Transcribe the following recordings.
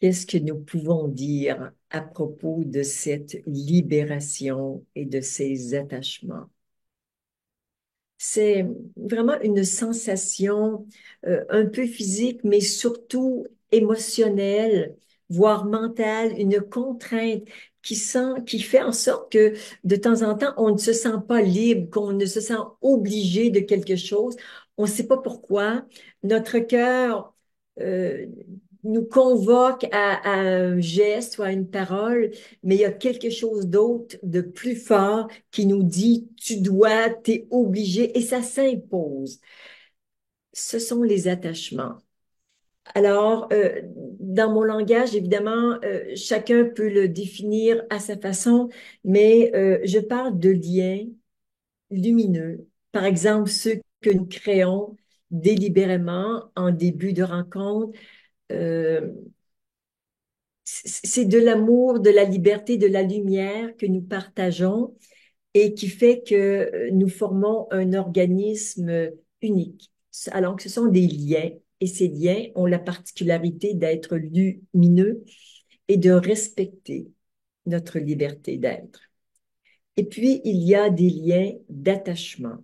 Qu'est-ce que nous pouvons dire à propos de cette libération et de ces attachements? C'est vraiment une sensation un peu physique, mais surtout émotionnelle, voire mentale, une contrainte qui fait en sorte que de temps en temps, on ne se sent pas libre, qu'on ne se sent obligé de quelque chose. On ne sait pas pourquoi. Notre cœur euh, nous convoque à un geste ou à une parole, mais il y a quelque chose d'autre de plus fort qui nous dit tu dois, t'es obligé, et ça s'impose. Ce sont les attachements. Alors, dans mon langage, évidemment, chacun peut le définir à sa façon, mais je parle de liens lumineux. Par exemple, ceux que nous créons délibérément en début de rencontre. Euh, c'est de l'amour, de la liberté, de la lumière que nous partageons et qui fait que nous formons un organisme unique. Alors que ce sont des liens, et ces liens ont la particularité d'être lumineux et de respecter notre liberté d'être. Et puis, il y a des liens d'attachement.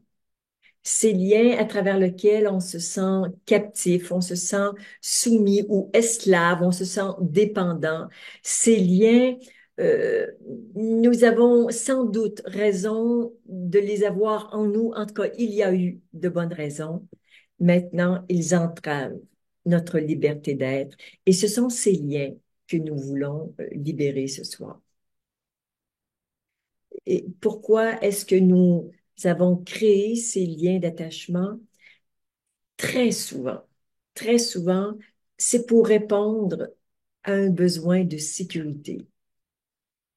Ces liens à travers lesquels on se sent captif, on se sent soumis ou esclave, on se sent dépendant. Ces liens, euh, nous avons sans doute raison de les avoir en nous. En tout cas, il y a eu de bonnes raisons. Maintenant, ils entravent notre liberté d'être. Et ce sont ces liens que nous voulons libérer ce soir. Et pourquoi est-ce que nous avons créé ces liens d'attachement? Très souvent, très souvent, c'est pour répondre à un besoin de sécurité,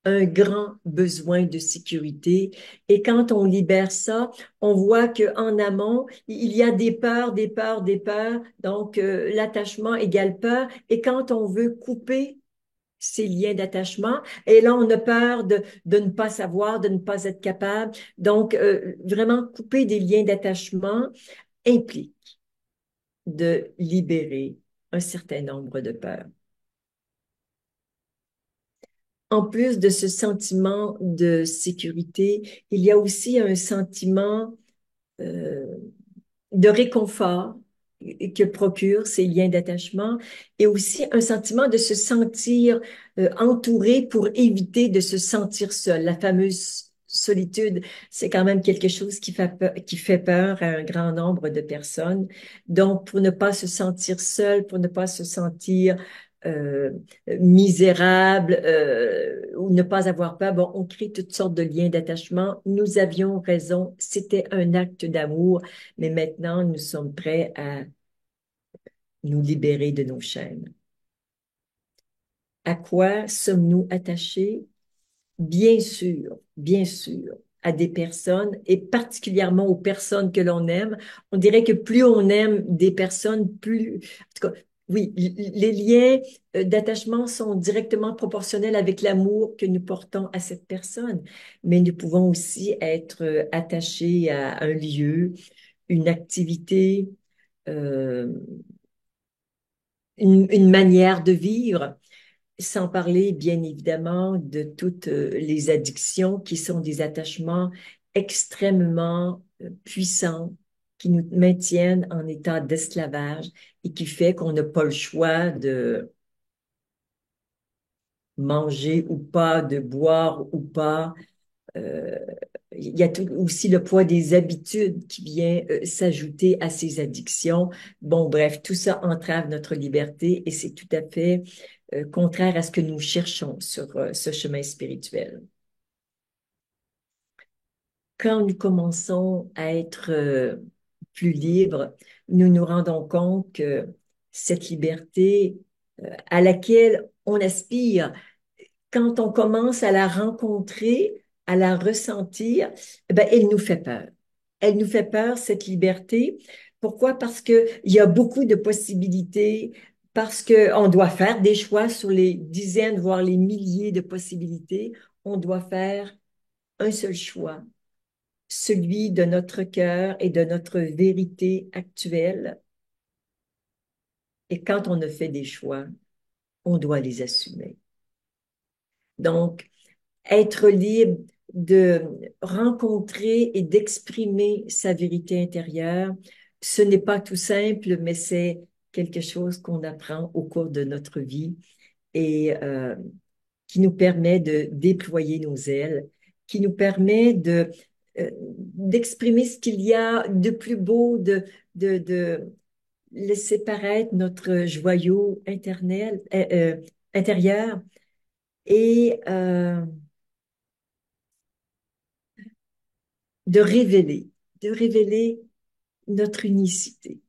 un grand besoin de sécurité. Et quand on libère ça, on voit que en amont, il y a des peurs, des peurs, des peurs. Donc, l'attachement égale peur. Et quand on veut couper ces liens d'attachement, et là, on a peur de ne pas savoir, de ne pas être capable. Donc, vraiment, couper des liens d'attachement implique de libérer un certain nombre de peurs. En plus de ce sentiment de sécurité, il y a aussi un sentiment euh, de réconfort que procurent ces liens d'attachement et aussi un sentiment de se sentir entouré pour éviter de se sentir seul. La fameuse solitude, c'est quand même quelque chose qui fait peur à un grand nombre de personnes. Donc, pour ne pas se sentir seul, pour ne pas se sentir euh, misérable ou ne pas avoir peur, bon, on crée toutes sortes de liens d'attachement. Nous avions raison, c'était un acte d'amour, mais maintenant nous sommes prêts à nous libérer de nos chaînes. À quoi sommes-nous attachés? Bien sûr, à des personnes et particulièrement aux personnes que l'on aime. On dirait que plus on aime des personnes, plus, en tout cas, oui, les liens d'attachement sont directement proportionnels avec l'amour que nous portons à cette personne. Mais nous pouvons aussi être attachés à un lieu, une activité, euh, une manière de vivre. Sans parler, bien évidemment, de toutes les addictions qui sont des attachements extrêmement puissants qui nous maintiennent en état d'esclavage et qui fait qu'on n'a pas le choix de manger ou pas, de boire ou pas. Euh, il y a aussi le poids des habitudes qui vient s'ajouter à ces addictions. Bon, bref, tout ça entrave notre liberté et c'est tout à fait contraire à ce que nous cherchons sur ce chemin spirituel. Quand nous commençons à être plus libres, nous nous rendons compte que cette liberté à laquelle on aspire, quand on commence à la rencontrer, à la ressentir, eh ben, elle nous fait peur. Elle nous fait peur, cette liberté. Pourquoi? Parce que il y a beaucoup de possibilités, parce que on doit faire des choix sur les dizaines, voire les milliers de possibilités. On doit faire un seul choix, celui de notre cœur et de notre vérité actuelle. Et quand on a fait des choix, on doit les assumer. Donc, être libre de rencontrer et d'exprimer sa vérité intérieure, ce n'est pas tout simple, mais c'est quelque chose qu'on apprend au cours de notre vie et qui nous permet de déployer nos ailes, qui nous permet d'exprimer ce qu'il y a de plus beau, de laisser paraître notre joyau intérieur et de de révéler notre unicité,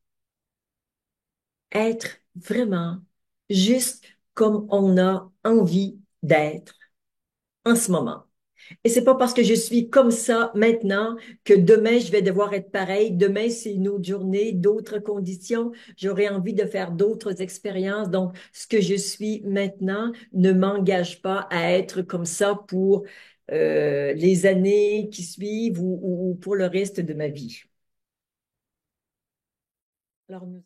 être vraiment juste comme on a envie d'être en ce moment. Et c'est pas parce que je suis comme ça maintenant que demain je vais devoir être pareil. Demain, c'est une autre journée, d'autres conditions. J'aurai envie de faire d'autres expériences. Donc, ce que je suis maintenant ne m'engage pas à être comme ça pour les années qui suivent ou pour le reste de ma vie. Alors, nous